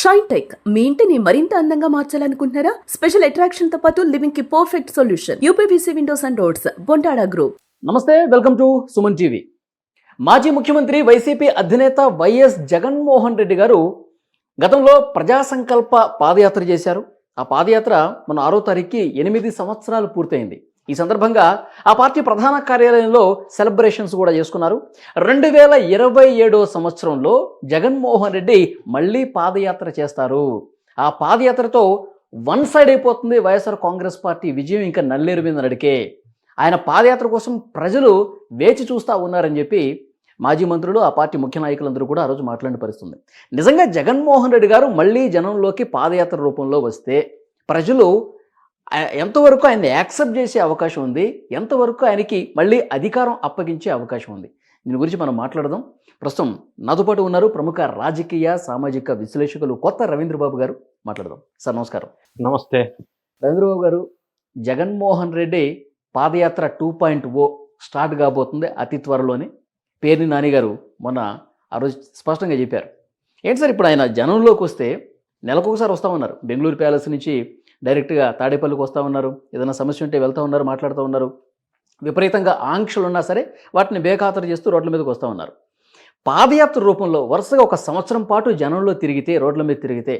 Shine tech మీ ఇంటిని మరింత అందంగా మార్చాలనుకుంటున్నారా? స్పెషల్ అట్రాక్షన్ తో పాటు లివింగ్ కి perfect solution. UPVC windows and doors, Bontada group. నమస్తే, వెల్కమ్ టు సుమన్ టీవీ. మాజీ ముఖ్యమంత్రి వైసీపీ అధినేత వైఎస్ జగన్మోహన్ రెడ్డి గారు గతంలో ప్రజా సంకల్ప పాదయాత్ర చేశారు. ఆ పాదయాత్ర మన 6వ తారీఖుకి 8 సంవత్సరాలు పూర్తయింది. ఈ సందర్భంగా ఆ పార్టీ ప్రధాన కార్యాలయంలో సెలబ్రేషన్స్ కూడా చేసుకున్నారు. 2027 సంవత్సరంలో జగన్మోహన్ రెడ్డి మళ్ళీ పాదయాత్ర చేస్తారు. ఆ పాదయాత్రతో వన్ సైడ్ అయిపోతుంది వైఎస్ఆర్ కాంగ్రెస్ పార్టీ విజయం ఇంకా నల్లేరు మీద నడికే. ఆయన పాదయాత్ర కోసం ప్రజలు వేచి చూస్తూ ఉన్నారని చెప్పి మాజీ మంత్రులు, ఆ పార్టీ ముఖ్య నాయకులందరూ కూడా ఆ రోజు మాట్లాడిన పరిస్థితుంది. నిజంగా జగన్మోహన్ రెడ్డి గారు మళ్ళీ జనంలోకి పాదయాత్ర రూపంలో వస్తే ప్రజలు ఎంతవరకు ఆయన్ని యాక్సెప్ట్ చేసే అవకాశం ఉంది, ఎంతవరకు ఆయనకి మళ్ళీ అధికారం అప్పగించే అవకాశం ఉంది, దీని గురించి మనం మాట్లాడదాం. ప్రస్తుతం నాతో పాటు ఉన్నారు ప్రముఖ రాజకీయ సామాజిక విశ్లేషకులు కొత్త రవీంద్రబాబు గారు. మాట్లాడదాం. సార్ నమస్కారం. నమస్తే రవీంద్రబాబు గారు, జగన్మోహన్ రెడ్డి పాదయాత్ర 2.0 స్టార్ట్ కాబోతుంది అతి త్వరలోనే. పేర్ని నాని గారు మొన్న ఆ రోజు స్పష్టంగా చెప్పారు. ఏంటి సార్, ఇప్పుడు ఆయన జనంలోకి వస్తే నెలకొకసారి వస్తామన్నారు. బెంగళూరు ప్యాలెస్ నుంచి డైరెక్ట్గా తాడేపల్లికి వస్తూ ఉన్నారు. ఏదైనా సమస్య ఉంటే వెళ్తూ ఉన్నారు, మాట్లాడుతూ ఉన్నారు. విపరీతంగా ఆంక్షలు ఉన్నా సరే వాటిని బేఖాతరు చేస్తూ రోడ్ల మీదకి వస్తూ ఉన్నారు. పాదయాత్ర రూపంలో వరుసగా 1 సంవత్సరం పాటు జనంలో తిరిగితే, రోడ్ల మీద తిరిగితే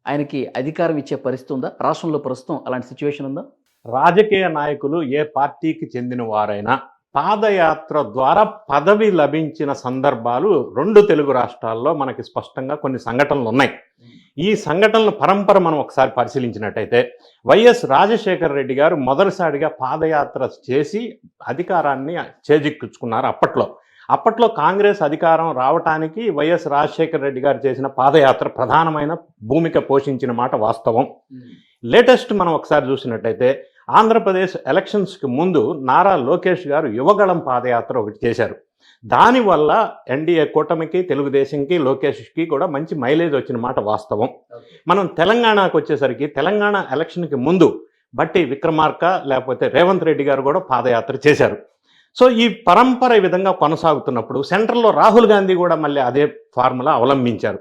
ఆయనకి అధికారం ఇచ్చే పరిస్థితి ఉందా? రాష్ట్రంలో ప్రస్తుతం అలాంటి సిచ్యువేషన్ ఉందా? రాజకీయ నాయకులు ఏ పార్టీకి చెందిన వారైనా పాదయాత్ర ద్వారా పదవి లభించిన సందర్భాలు 2 తెలుగు రాష్ట్రాల్లో మనకి స్పష్టంగా కొన్ని సంఘటనలు ఉన్నాయి. ఈ సంఘటనల పరంపర మనం ఒకసారి పరిశీలించినట్టయితే వైఎస్ రాజశేఖర రెడ్డి గారు మొదటిసారిగా పాదయాత్ర చేసి అధికారాన్ని చేజిక్కించుకున్నారు. అప్పట్లో కాంగ్రెస్ అధికారం రావటానికి వైఎస్ రాజశేఖర రెడ్డి గారు చేసిన పాదయాత్ర ప్రధానమైన భూమిక పోషించిన మాట వాస్తవం. లేటెస్ట్ మనం ఒకసారి చూసినట్టయితే ఆంధ్రప్రదేశ్ ఎలక్షన్స్కి ముందు నారా లోకేష్ గారు యువగళం పాదయాత్ర ఒకటి చేశారు. దానివల్ల ఎన్డీఏ కూటమికి, తెలుగుదేశంకి, లోకేష్కి కూడా మంచి మైలేజ్ వచ్చిన మాట వాస్తవం. మనం తెలంగాణకు వచ్చేసరికి తెలంగాణ ఎలక్షన్కి ముందు బట్టి విక్రమార్క లేకపోతే రేవంత్ రెడ్డి గారు కూడా పాదయాత్ర చేశారు. సో ఈ పరంపర ఈ విధంగా కొనసాగుతున్నప్పుడు సెంట్రల్లో రాహుల్ గాంధీ కూడా మళ్ళీ అదే ఫార్ములా అవలంబించారు.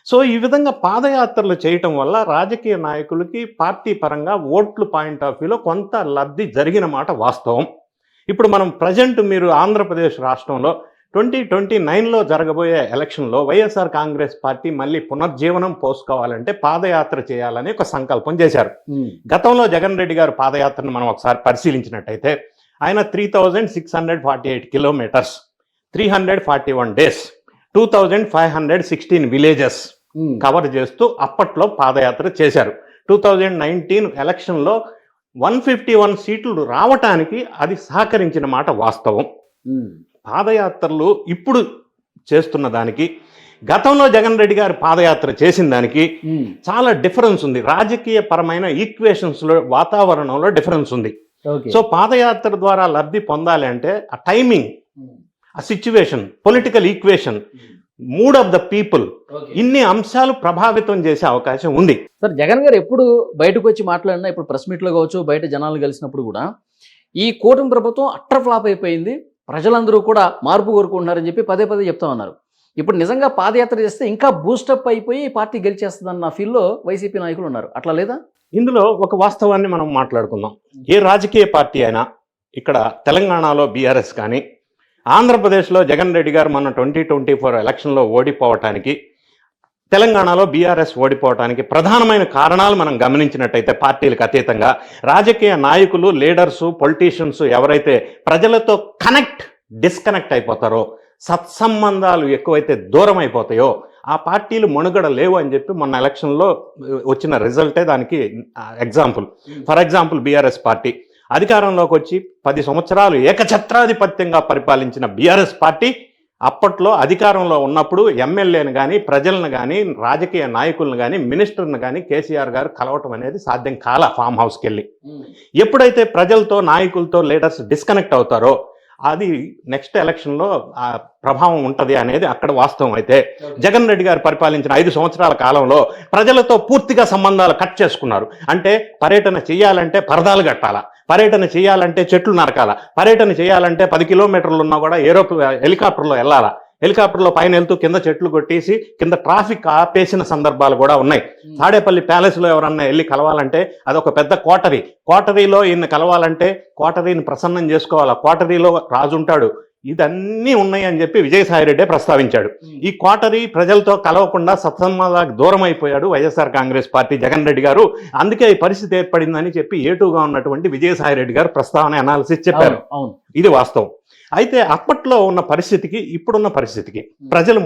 సో ఈ విధంగా పాదయాత్రలు చేయటం వల్ల రాజకీయ నాయకులకి పార్టీ పరంగా ఓట్లు పాయింట్ ఆఫ్ వ్యూలో కొంత లబ్ధి జరిగిన మాట వాస్తవం. ఇప్పుడు మనం ప్రజెంట్ మీరు ఆంధ్రప్రదేశ్ రాష్ట్రంలో 2029లో జరగబోయే ఎలక్షన్లో వైఎస్ఆర్ కాంగ్రెస్ పార్టీ మళ్ళీ పునర్జీవనం పోసుకోవాలంటే పాదయాత్ర చేయాలని ఒక సంకల్పం చేశారు. గతంలో జగన్ రెడ్డి గారు పాదయాత్రను మనం ఒకసారి పరిశీలించినట్టయితే ఆయన 3648 కిలోమీటర్స్, 341 డేస్, 2516 విలేజెస్ కవర్ చేస్తూ అప్పట్లో పాదయాత్ర చేశారు. 2019 ఎలక్షన్లో 151 సీట్లు రావటానికి అది సహకరించిన మాట వాస్తవం. పాదయాత్రలు ఇప్పుడు చేస్తున్న దానికి, గతంలో జగన్ రెడ్డి గారు పాదయాత్ర చేసిన దానికి చాలా డిఫరెన్స్ ఉంది. రాజకీయ పరమైన ఈక్వేషన్స్లో, వాతావరణంలో డిఫరెన్స్ ఉంది. సో పాదయాత్ర ద్వారా లబ్ధి పొందాలి అంటే ఆ టైమింగ్, ఆ situation, political equation, mood of the people, ఇన్ని అంశాలు ప్రభావితం చేసే అవకాశం ఉంది. సార్, జగన్ గారు ఎప్పుడు బయటకు వచ్చి మాట్లాడినా, ఇప్పుడు ప్రెస్ మీట్లో కావచ్చు, బయట జనాలు కలిసినప్పుడు కూడా ఈ కూటమి ప్రభుత్వం అట్టర్ ఫ్లాప్ అయిపోయింది, ప్రజలందరూ కూడా మార్పు కోరుకుంటున్నారని చెప్పి పదే చెప్తా ఉన్నారు. ఇప్పుడు నిజంగా పాదయాత్ర చేస్తే ఇంకా బూస్టప్ అయిపోయి పార్టీ గెలిచేస్తుందన్న ఫీల్లో వైసీపీ నాయకులు ఉన్నారు. అట్లా లేదా? ఇందులో ఒక వాస్తవాన్ని మనం మాట్లాడుకుందాం. ఏ రాజకీయ పార్టీ అయినా, ఇక్కడ తెలంగాణలో బీఆర్ఎస్ కానీ, ఆంధ్రప్రదేశ్లో జగన్ రెడ్డి గారు మన 2024 ఎలక్షన్లో ఓడిపోవటానికి, తెలంగాణలో బీఆర్ఎస్ ఓడిపోవటానికి ప్రధానమైన కారణాలు మనం గమనించినట్టయితే పార్టీలకు అతీతంగా రాజకీయ నాయకులు, లీడర్సు, పొలిటీషియన్స్ ఎవరైతే ప్రజలతో డిస్కనెక్ట్ అయిపోతారో, సత్సంబంధాలు ఎక్కువైతే దూరం అయిపోతాయో ఆ పార్టీలు మనుగడ లేవు అని చెప్పి మొన్న ఎలక్షన్లో వచ్చిన రిజల్టే దానికి example. For example BRS party అధికారంలోకి వచ్చి 10 సంవత్సరాలు ఏకఛత్రాధిపత్యంగా పరిపాలించిన బీఆర్ఎస్ పార్టీ అప్పట్లో అధికారంలో ఉన్నప్పుడు ఎమ్మెల్యేను కానీ, ప్రజలను కానీ, రాజకీయ నాయకులను కానీ, మినిస్టర్ను కానీ కేసీఆర్ గారు కలవటం అనేది సాధ్యం కాల. ఫామ్ హౌస్కి వెళ్ళి ఎప్పుడైతే ప్రజలతో, నాయకులతో, లీడర్స్ డిస్కనెక్ట్ అవుతారో అది నెక్స్ట్ ఎలక్షన్లో ఆ ప్రభావం ఉంటుంది అనేది అక్కడ వాస్తవం. అయితే జగన్ రెడ్డి గారు పరిపాలించిన 5 సంవత్సరాల కాలంలో ప్రజలతో పూర్తిగా సంబంధాలు కట్ చేసుకున్నారు. అంటే పర్యటన చేయాలంటే పరదాలు కట్టాలా, పర్యటన చేయాలంటే చెట్లు నరకాల, పర్యటన చేయాలంటే 10 కిలోమీటర్లు ఉన్నా కూడా హెలికాప్టర్లో వెళ్ళాలా, హెలికాప్టర్లో పైన వెళ్తూ కింద చెట్లు కొట్టేసి కింద ట్రాఫిక్ ఆపేసిన సందర్భాలు కూడా ఉన్నాయి. తాడేపల్లి ప్యాలెస్లో ఎవరన్నా వెళ్ళి కలవాలంటే అదొక పెద్ద కోటరీలో ఈయన కలవాలంటే కోటరీని ప్రసన్నం చేసుకోవాలి. కోటరీలో రాజు ఉంటాడు, ఇదన్నీ ఉన్నాయి అని చెప్పి విజయసాయిరెడ్డే ప్రస్తావించాడు. ఈ కోటరీ ప్రజలతో కలవకుండా సత్సంబంధాలకు దూరం అయిపోయాడు వైఎస్ఆర్ కాంగ్రెస్ పార్టీ జగన్ రెడ్డి గారు. అందుకే ఈ పరిస్థితి ఏర్పడిందని చెప్పి ఏటుగా ఉన్నటువంటి విజయసాయిరెడ్డి గారు ప్రస్తావన అనాలిసిస్ చెప్పారు. ఇది వాస్తవం. అయితే అప్పట్లో ఉన్న పరిస్థితికి ఇప్పుడున్న పరిస్థితికి ప్రజలు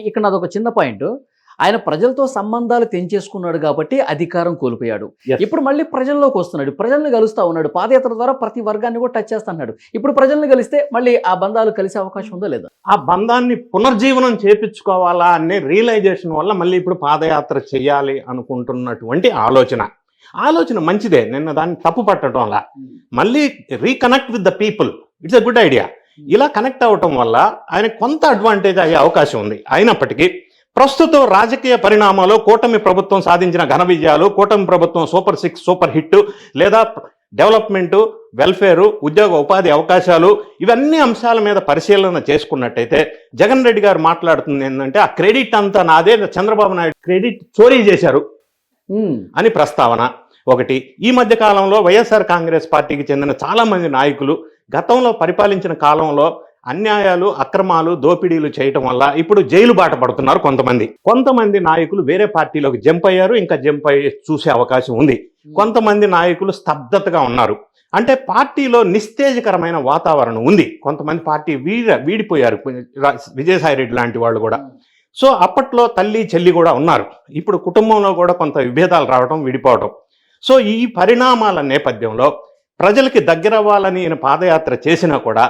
ఇక్కడ నాదొక చిన్న పాయింట్. ఆయన ప్రజలతో సంబంధాలు తెంచేసుకున్నాడు కాబట్టి అధికారం కోల్పోయాడు. ఇప్పుడు మళ్ళీ ప్రజల్లోకి వస్తున్నాడు, ప్రజల్ని కలుస్తా ఉన్నాడు, పాదయాత్ర ద్వారా ప్రతి వర్గాన్ని కూడా టచ్ చేస్తున్నాడు. ఇప్పుడు ప్రజల్ని కలిస్తే మళ్ళీ ఆ బంధాలు కలిసే అవకాశం ఉందా లేదా? ఆ బంధాన్ని పునర్జీవనం చేపించుకోవాలా అనే రియలైజేషన్ వల్ల మళ్ళీ ఇప్పుడు పాదయాత్ర చేయాలి అనుకుంటున్నటువంటి ఆలోచన మంచిదే, నిన్న దాన్ని తప్పు పట్టడం వల్ల మళ్ళీ reconnect with the people, it's a good idea. ఇలా కనెక్ట్ అవ్వటం వల్ల ఆయన కొంత అడ్వాంటేజ్ అయ్యే అవకాశం ఉంది. అయినప్పటికీ ప్రస్తుతం రాజకీయ పరిణామాలు, కూటమి ప్రభుత్వం సాధించిన ఘన విజయాలు, కూటమి ప్రభుత్వం సూపర్ 6 సూపర్ హిట్ లేదా డెవలప్మెంటు, వెల్ఫేరు, ఉద్యోగ ఉపాధి అవకాశాలు, ఇవన్నీ అంశాల మీద పరిశీలన చేసుకున్నట్టయితే జగన్ రెడ్డి గారు మాట్లాడుతుంది ఏంటంటే ఆ క్రెడిట్ అంతా నాదే, చంద్రబాబు నాయుడు క్రెడిట్ చోరీ చేశారు అని ప్రస్తావన ఒకటి. ఈ మధ్య కాలంలో వైఎస్ఆర్ కాంగ్రెస్ పార్టీకి చెందిన చాలా మంది నాయకులు గతంలో పరిపాలించిన కాలంలో అన్యాయాలు, అక్రమాలు, దోపిడీలు చేయటం వల్ల ఇప్పుడు జైలు బాట పడుతున్నారు కొంతమంది నాయకులు వేరే పార్టీలోకి జంప్ అయ్యారు, ఇంకా జంప్ అయ్యి చూసే అవకాశం ఉంది. కొంతమంది నాయకులు స్తబ్దతగా ఉన్నారు. అంటే పార్టీలో నిస్తేజకరమైన వాతావరణం ఉంది. కొంతమంది పార్టీ వీడిపోయారు, విజయసాయిరెడ్డి లాంటి వాళ్ళు కూడా. సో అప్పట్లో తల్లి చెల్లి కూడా ఉన్నారు. ఇప్పుడు కుటుంబంలో కూడా కొంత విభేదాలు రావడం, విడిపోవడం. సో ఈ పరిణామాల నేపథ్యంలో ప్రజలకి దగ్గరవ్వాలని ఆయన పాదయాత్ర చేసినా కూడా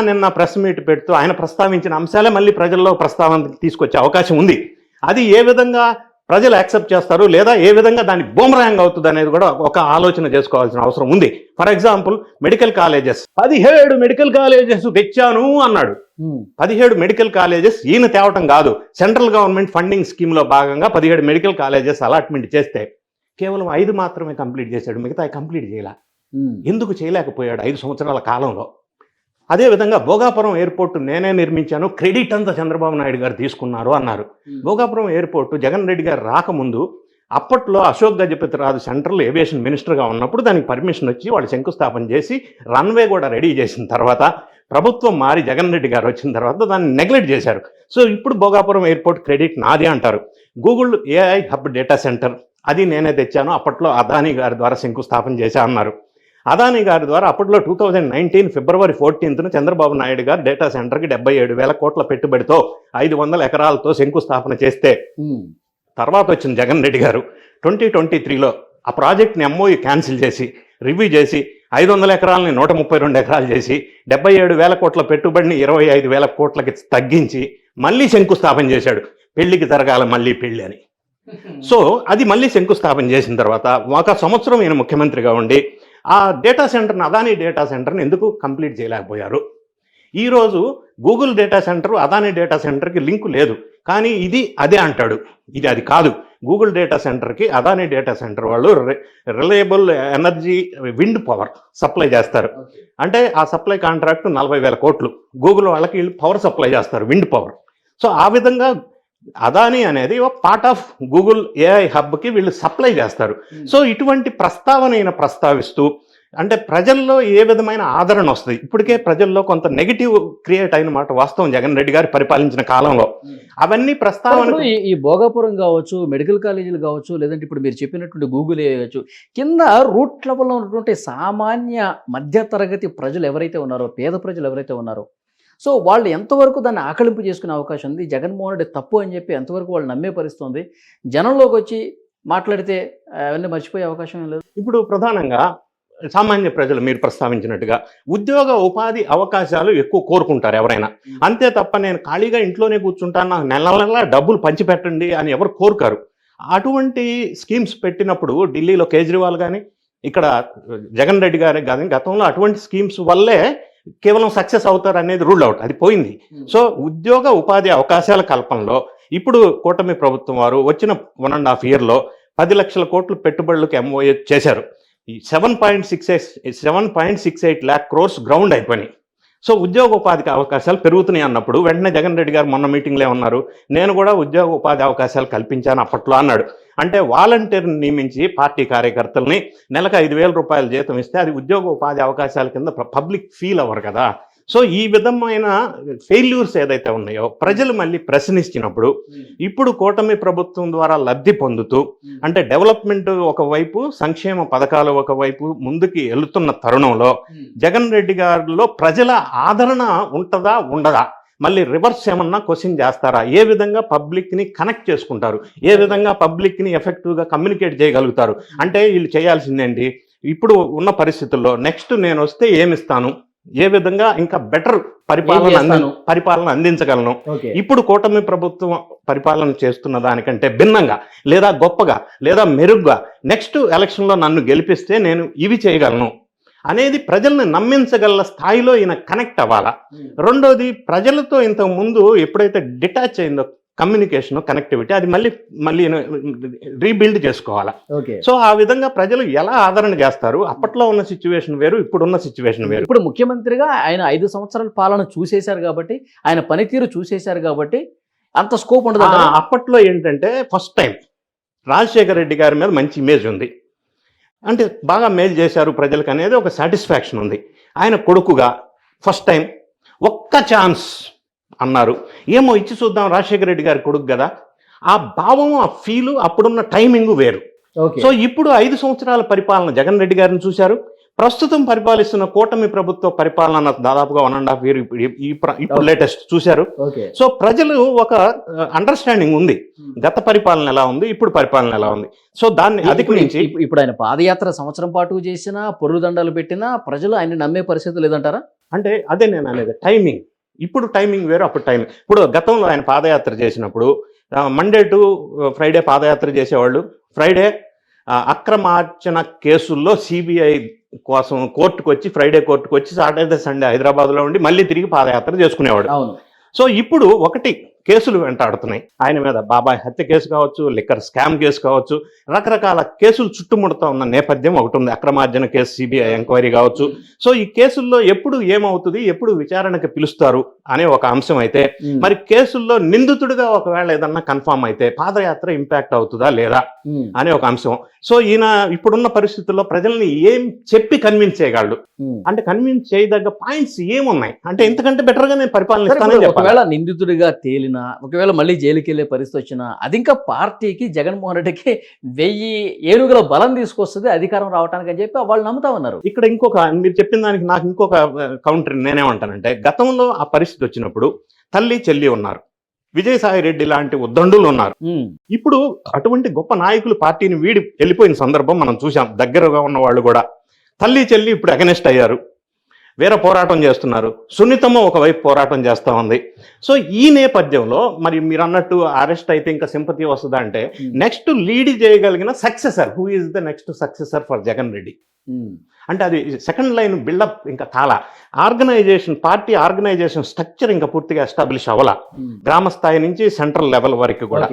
నిన్న ప్రెస్ మీట్ పెడుతూ ఆయన ప్రస్తావించిన అంశాలే మళ్ళీ ప్రజల్లో ప్రస్తావనకి తీసుకొచ్చే అవకాశం ఉంది. అది ఏ విధంగా ప్రజలు యాక్సెప్ట్ చేస్తారు లేదా ఏ విధంగా దాన్ని బూమరాంగ్ అవుతుంది అనేది కూడా ఒక ఆలోచన చేసుకోవాల్సిన అవసరం ఉంది. For example medical colleges, 17 medical colleges తెచ్చాను అన్నాడు. 17 మెడికల్ కాలేజెస్ ఈయన తేవటం కాదు, సెంట్రల్ గవర్నమెంట్ ఫండింగ్ స్కీమ్లో భాగంగా 17 మెడికల్ కాలేజెస్ అలాట్మెంట్ చేస్తే కేవలం 5 మాత్రమే కంప్లీట్ చేశాడు, మిగతా కంప్లీట్ చేయాల. ఎందుకు చేయలేకపోయాడు 5 సంవత్సరాల కాలంలో? అదేవిధంగా భోగాపురం ఎయిర్పోర్ట్ నేనే నిర్మించాను, క్రెడిట్ అంతా చంద్రబాబు నాయుడు గారు తీసుకున్నారు అన్నారు. భోగాపురం ఎయిర్పోర్ట్ జగన్ రెడ్డి గారు రాకముందు అప్పట్లో అశోక్ గజపతిరాజు సెంట్రల్ ఏవియేషన్ మినిస్టర్గా ఉన్నప్పుడు దానికి పర్మిషన్ వచ్చి వాళ్ళు శంకుస్థాపన చేసి రన్వే కూడా రెడీ చేసిన తర్వాత ప్రభుత్వం మారి జగన్ రెడ్డి గారు వచ్చిన తర్వాత దాన్ని నెగ్లెక్ట్ చేశారు. సో ఇప్పుడు భోగాపురం ఎయిర్పోర్ట్ క్రెడిట్ నాది అంటారు. Google AI hub data centre అది నేనే తెచ్చాను, అప్పట్లో అదానీ గారి ద్వారా శంకుస్థాపన చేశా అన్నారు. అదానీ గారి ద్వారా అప్పట్లో 2019 ఫిబ్రవరి 14న చంద్రబాబు నాయుడు గారు డేటా సెంటర్కి 77,000 కోట్ల పెట్టుబడితో 500 ఎకరాలతో శంకుస్థాపన చేస్తే తర్వాత వచ్చిన జగన్ రెడ్డి గారు 2023లో ఆ ప్రాజెక్ట్ని MOU క్యాన్సిల్ చేసి రివ్యూ చేసి 500 ఎకరాలని 132 ఎకరాలు చేసి 77,000 కోట్ల పెట్టుబడిని 25,000 కోట్లకి తగ్గించి మళ్ళీ శంకుస్థాపన చేశాడు. పెళ్లికి జరగాల మళ్ళీ పెళ్లి అని. సో అది మళ్ళీ శంకుస్థాపన చేసిన తర్వాత 1 సంవత్సరం ఈయన ముఖ్యమంత్రిగా ఉండి ఆ డేటా సెంటర్ని, అదానీ డేటా సెంటర్ని ఎందుకు కంప్లీట్ చేయలేకపోయారు? ఈరోజు Google data centre Adani data సెంటర్కి లింకు లేదు, కానీ ఇది అదే అంటాడు. అది కాదు. గూగుల్ డేటా సెంటర్కి అదానీ డేటా సెంటర్ వాళ్ళు reliable energy wind power supply చేస్తారు. అంటే ఆ సప్లై కాంట్రాక్ట్ 40,000 కోట్లు. గూగుల్ వాళ్ళకి వీళ్ళు పవర్ సప్లై చేస్తారు, విండ్ పవర్. సో ఆ విధంగా అదానీ అనేది ఒక పార్ట్ ఆఫ్ గూగుల్ AI హబ్కి వీళ్ళు సప్లై చేస్తారు. సో ఇటువంటి ప్రస్తావన ప్రస్తావిస్తూ అంటే ప్రజల్లో ఏ విధమైన ఆదరణ వస్తుంది? ఇప్పటికే ప్రజల్లో కొంత నెగిటివ్ క్రియేట్ అయిన మాట వాస్తవం జగన్ రెడ్డి గారు పరిపాలించిన కాలంలో. అవన్నీ ప్రస్తావన ఈ భోగాపురం కావచ్చు, మెడికల్ కాలేజీలు కావచ్చు, లేదంటే ఇప్పుడు మీరు చెప్పినటువంటి గూగుల్ కావచ్చు, కింద రూట్ లెవెల్లో ఉన్నటువంటి సామాన్య మధ్యతరగతి ప్రజలు ఎవరైతే ఉన్నారో, పేద ప్రజలు ఎవరైతే ఉన్నారో, సో వాళ్ళు ఎంతవరకు దాన్ని ఆకలింపు చేసుకునే అవకాశం ఉంది? జగన్మోహన్ రెడ్డి తప్పు అని చెప్పి ఎంతవరకు వాళ్ళు నమ్మే పరిస్థితుంది? జనంలోకి వచ్చి మాట్లాడితే అవన్నీ మర్చిపోయే అవకాశం లేదు. ఇప్పుడు ప్రధానంగా సామాన్య ప్రజలు మీరు ప్రస్తావించినట్టుగా ఉద్యోగ ఉపాధి అవకాశాలు ఎక్కువ కోరుకుంటారు ఎవరైనా. అంతే తప్ప నేను ఖాళీగా ఇంట్లోనే కూర్చుంటాను, నాకు నెల నెల డబ్బులు పంచిపెట్టండి అని ఎవరు కోరుకారు. అటువంటి స్కీమ్స్ పెట్టినప్పుడు ఢిల్లీలో కేజ్రీవాల్ కానీ ఇక్కడ జగన్ రెడ్డి గారి కానీ గతంలో అటువంటి స్కీమ్స్ వల్లే కేవలం సక్సెస్ అవుతారు అనేది రూల్ అవుట్, అది పోయింది. సో ఉద్యోగ ఉపాధి అవకాశాల కల్పనలో ఇప్పుడు కూటమి ప్రభుత్వం వారు వచ్చిన 1.5 yearలో 10 లక్షల కోట్లు పెట్టుబడులకు MOU చేశారు. 7.68 lakh crores గ్రౌండ్ అయిపోయినాయి. సో ఉద్యోగ ఉపాధికి అవకాశాలు పెరుగుతున్నాయి అన్నప్పుడు వెంటనే జగన్ రెడ్డి గారు మొన్న మీటింగ్లో ఏమన్నారు, నేను కూడా ఉద్యోగ ఉపాధి అవకాశాలు కల్పించాను అప్పట్లో అన్నాడు. అంటే వాలంటీర్ని నియమించి పార్టీ కార్యకర్తల్ని నెలకు 5,000 రూపాయల జీతం ఇస్తే అది ఉద్యోగ ఉపాధి అవకాశాల కింద పబ్లిక్ ఫీల్ అవ్వరు కదా. సో ఈ విధమైన ఫెయిల్యూర్స్ ఏదైతే ఉన్నాయో ప్రజలు మళ్ళీ ప్రశ్నించినప్పుడు ఇప్పుడు కూటమి ప్రభుత్వం ద్వారా లబ్ధి పొందుతూ అంటే డెవలప్మెంట్ ఒకవైపు, సంక్షేమ పథకాలు ఒకవైపు ముందుకి వెళుతున్న తరుణంలో జగన్ రెడ్డి గారిలో ప్రజల ఆదరణ ఉంటుందా ఉండదా, మళ్ళీ రివర్స్ ఏమన్నా క్వశ్చన్ చేస్తారా, ఏ విధంగా పబ్లిక్ని కనెక్ట్ చేసుకుంటారు, ఏ విధంగా పబ్లిక్ని ఎఫెక్టివ్గా కమ్యూనికేట్ చేయగలుగుతారు. అంటే వీళ్ళు చేయాల్సిందేంటి, ఇప్పుడు ఉన్న పరిస్థితుల్లో నెక్స్ట్ నేను వస్తే ఏమిస్తాను, ఏ విధంగా ఇంకా బెటర్ పరిపాలన అందించగలను, ఇప్పుడు కూటమి ప్రభుత్వం పరిపాలన చేస్తున్న దానికంటే భిన్నంగా లేదా గొప్పగా లేదా మెరుగ్గా నెక్స్ట్ ఎలక్షన్లో నన్ను గెలిపిస్తే నేను ఇవి చేయగలను అనేది ప్రజల్ని నమ్మించగల స్థాయిలో ఈయన కనెక్ట్ అవ్వాలా. రెండోది, ప్రజలతో ఇంతకు ముందు ఎప్పుడైతే డిటాచ్ అయిందో కమ్యూనికేషన్, కనెక్టివిటీ, అది మళ్ళీ రీబిల్డ్ చేసుకోవాలా. సో ఆ విధంగా ప్రజలు ఎలా ఆదరణ చేస్తారు, అప్పట్లో ఉన్న సిచ్యువేషన్ వేరు, ఇప్పుడున్న సిచ్యువేషన్ వేరు. ఇప్పుడు ముఖ్యమంత్రిగా ఆయన 5 సంవత్సరాల పాలన చూసేశారు కాబట్టి, ఆయన పనితీరు చూసేశారు కాబట్టి అంత స్కోప్ ఉండదు. అప్పట్లో ఏంటంటే ఫస్ట్ టైం రాజశేఖర రెడ్డి గారి మీద మంచి ఇమేజ్ ఉంది, అంటే బాగా మేలు చేశారు ప్రజలకు అనేది ఒక సాటిస్ఫాక్షన్ ఉంది. ఆయన కొడుకుగా ఫస్ట్ టైం ఒక్క ఛాన్స్ అన్నారు, ఏమో ఇచ్చి చూద్దాం, రాజశేఖర రెడ్డి గారి కొడుకు కదా, ఆ భావం, ఆ ఫీలు, అప్పుడున్న టైమింగ్ వేరు. సో ఇప్పుడు 5 సంవత్సరాల పరిపాలన జగన్ రెడ్డి గారిని చూశారు, ప్రస్తుతం పరిపాలిస్తున్న కూటమి ప్రభుత్వ పరిపాలన దాదాపుగా 1.5 year ఇప్పుడు లేటెస్ట్ చూశారు. సో ప్రజలు ఒక అండర్స్టాండింగ్ ఉంది, గత పరిపాలన ఎలా ఉంది, ఇప్పుడు పరిపాలన ఎలా ఉంది. సో దాన్ని అధిగమించి ఇప్పుడు ఆయన పాదయాత్ర సంవత్సరం పాటు చేసినా, పొర్రు దండాలు పెట్టినా ప్రజలు ఆయన నమ్మే పరిస్థితి లేదంటారా? అంటే అదే నేను అనేది, టైమింగ్. ఇప్పుడు టైమింగ్ వేరు, అప్పుడు టైమింగ్. ఇప్పుడు గతంలో ఆయన పాదయాత్ర చేసినప్పుడు మండే టు ఫ్రైడే పాదయాత్ర చేసేవాళ్ళు, ఫ్రైడే అక్రమార్చన కేసుల్లో సిబిఐ కోసం కోర్టుకు వచ్చి, ఫ్రైడే కోర్టుకు వచ్చి, సాటర్డే సండే హైదరాబాద్లో ఉండి మళ్ళీ తిరిగి పాదయాత్ర చేసుకునేవాడు. సో ఇప్పుడు ఒకటి కేసులు వెంటాడుతున్నాయి ఆయన మీద, బాబాయ్ హత్య కేసు కావచ్చు, లిక్కర్ స్కామ్ కేసు కావచ్చు, రకరకాల కేసులు చుట్టుముడుతూ ఉన్న నేపథ్యం ఒకటి ఉంది. అక్రమార్జన కేసు, సిబిఐ ఎంక్వైరీ కావచ్చు. సో ఈ కేసుల్లో ఎప్పుడు ఏమవుతుంది, ఎప్పుడు విచారణకు పిలుస్తారు అనే ఒక అంశం అయితే, మరి కేసుల్లో నిందితుడిగా ఒకవేళ ఏదన్నా కన్ఫామ్ అయితే పాదయాత్ర ఇంపాక్ట్ అవుతుందా లేదా అనే ఒక అంశం. సో ఈయన ఇప్పుడున్న పరిస్థితుల్లో ప్రజల్ని ఏం చెప్పి కన్విన్స్ చేయగలడు, అంటే కన్విన్స్ చేయదగ్గ పాయింట్స్ ఏమున్నాయి, అంటే ఇంతకంటే బెటర్ గా నేను పరిపాలన ఇస్తానని చెప్పాలి. ఒకవేళ నిందితుడిగా తేలినా, ఒకవేళ మళ్ళీ జైలుకి వెళ్ళే పరిస్థితి వచ్చినా, అది ఇంకా పార్టీకి, జగన్మోహన్ రెడ్డికి 1000 ఏనుగుల బలం తీసుకొస్తుంది అధికారం రావడానికి అని చెప్పి వాళ్ళు నమ్ముతా ఉన్నారు. ఇక్కడ ఇంకొక, మీరు చెప్పిన దానికి నాకు ఇంకొక కౌంటర్ నేనేమంటానంటే, గతంలో ఆ పరిస్థితి వచ్చినప్పుడు తల్లి చెల్లి ఉన్నారు, విజయసాయి రెడ్డి లాంటి ఉద్దండులు ఉన్నారు. ఇప్పుడు అటువంటి గొప్ప నాయకులు పార్టీని వీడి వెళ్ళిపోయిన సందర్భం మనం చూసాం. దగ్గరగా ఉన్న వాళ్ళు కూడా తల్లి చెల్లి ఇప్పుడు అగెనెస్ట్ అయ్యారు, వేరే పోరాటం చేస్తున్నారు. సున్నితమ్మ ఒకవైపు పోరాటం చేస్తూ ఉంది. సో ఈ నేపథ్యంలో మరి మీరు అన్నట్టు అరెస్ట్ అయితే ఇంకా సింపతి వస్తుందా అంటే, నెక్స్ట్ లీడ్ చేయగలిగిన successor, who is the next successor for Jagan Reddy, అంటే అది సెకండ్ లైన్ బిల్డప్ ఇంకా కాల, ఆర్గనైజేషన్, పార్టీ ఆర్గనైజేషన్ స్ట్రక్చర్ ఇంకా పూర్తిగా ఎస్టాబ్లిష్ అవ్వాల, గ్రామ స్థాయి నుంచి సెంట్రల్ లెవెల్ వరకు కూడా.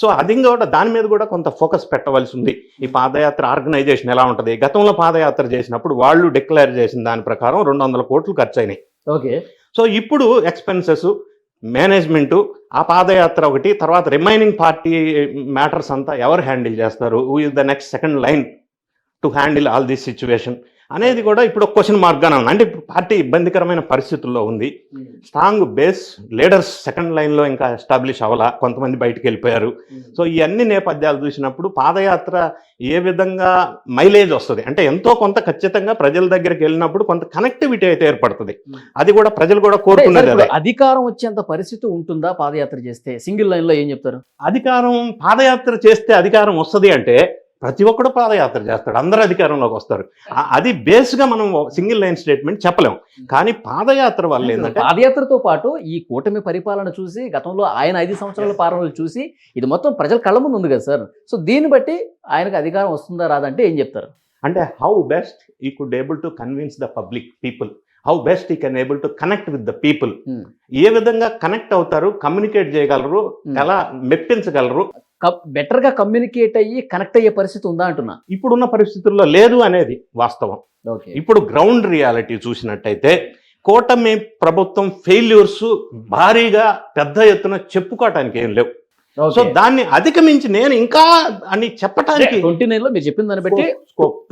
సో అది కూడా దాని మీద కూడా కొంత ఫోకస్ పెట్టవలసి ఉంది. ఈ పాదయాత్ర ఆర్గనైజేషన్ ఎలా ఉంటుంది, గతంలో పాదయాత్ర చేసినప్పుడు వాళ్ళు డిక్లేర్ చేసిన దాని ప్రకారం 200 కోట్లు ఖర్చు అయినాయి. సో ఇప్పుడు ఎక్స్పెన్సెస్, మేనేజ్మెంటు, ఆ పాదయాత్ర ఒకటి, తర్వాత రిమైనింగ్ పార్టీ మ్యాటర్స్ అంతా ఎవరు హ్యాండిల్ చేస్తారు, who is the next second line to handle all this situation అనేది కూడా ఇప్పుడు ఒక క్వశ్చన్ మార్క్గానే ఉంది. అంటే ఇప్పుడు పార్టీ ఇబ్బందికరమైన పరిస్థితుల్లో ఉంది, స్ట్రాంగ్ బేస్ లీడర్స్ సెకండ్ లైన్లో ఇంకా ఎస్టాబ్లిష్ అవ్వాలా, కొంతమంది బయటకు వెళ్ళిపోయారు. సో ఈ అన్ని నేపథ్యాలు చూసినప్పుడు పాదయాత్ర ఏ విధంగా మైలేజ్ వస్తుంది అంటే, ఎంతో కొంత ఖచ్చితంగా ప్రజల దగ్గరికి వెళ్ళినప్పుడు కొంత కనెక్టివిటీ అయితే ఏర్పడుతుంది. అది కూడా ప్రజలు కూడా కోరుకునేది. అధికారం వచ్చేంత పరిస్థితి ఉంటుందా పాదయాత్ర చేస్తే? సింగిల్ లైన్లో ఏం చెప్తారు? అధికారం, పాదయాత్ర చేస్తే అధికారం వస్తుంది అంటే ప్రతి ఒక్కడు పాదయాత్ర చేస్తాడు, అందరూ అధికారంలోకి వస్తారు. అది బేస్గా మనం సింగిల్ లైన్ స్టేట్మెంట్ చెప్పలేం. కానీ పాదయాత్ర వల్ల ఏంటంటే, పాదయాత్రతో పాటు ఈ కూటమి పరిపాలన చూసి, గతంలో ఆయన 5 సంవత్సరాల పాలనలు చూసి, ఇది మొత్తం ప్రజల కళ్ళ ముందు ఉంది కదా సార్. సో దీన్ని బట్టి ఆయనకు అధికారం వస్తుందా రాదంటే ఏం చెప్తారు? అంటే how best he could able to convince the public people, how best he can able to connect with the people, ఏ విధంగా కనెక్ట్ అవుతారు, కమ్యూనికేట్ చేయగలరు, ఎలా మెప్పించగలరు, బెటర్గా కమ్యూనికేట్ అయ్యి కనెక్ట్ అయ్యే పరిస్థితి ఉందా అంటున్నా. ఇప్పుడున్న పరిస్థితుల్లో లేదు అనేది వాస్తవం. ఇప్పుడు గ్రౌండ్ రియాలిటీ చూసినట్టయితే కూటమి ప్రభుత్వం ఫెయిల్యూర్స్ భారీగా పెద్ద ఎత్తున చెప్పుకోవటానికి ఏం లేవు. సో దాన్ని అధిగమించి నేను ఇంకా అని చెప్పటానికి 29లో మీరు చెప్పిన దాన్ని బట్టి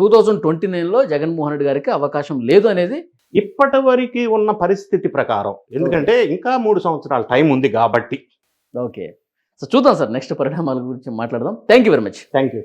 2029లో జగన్మోహన్ రెడ్డి గారికి అవకాశం లేదు అనేది ఇప్పటి వరకు ఉన్న పరిస్థితి ప్రకారం, ఎందుకంటే ఇంకా 3 సంవత్సరాల టైం ఉంది కాబట్టి. ఓకే. సో చూద్దాం సార్, నెక్స్ట్ పరిణామాల గురించి మాట్లాడదాం. Thank you very much. Thank you.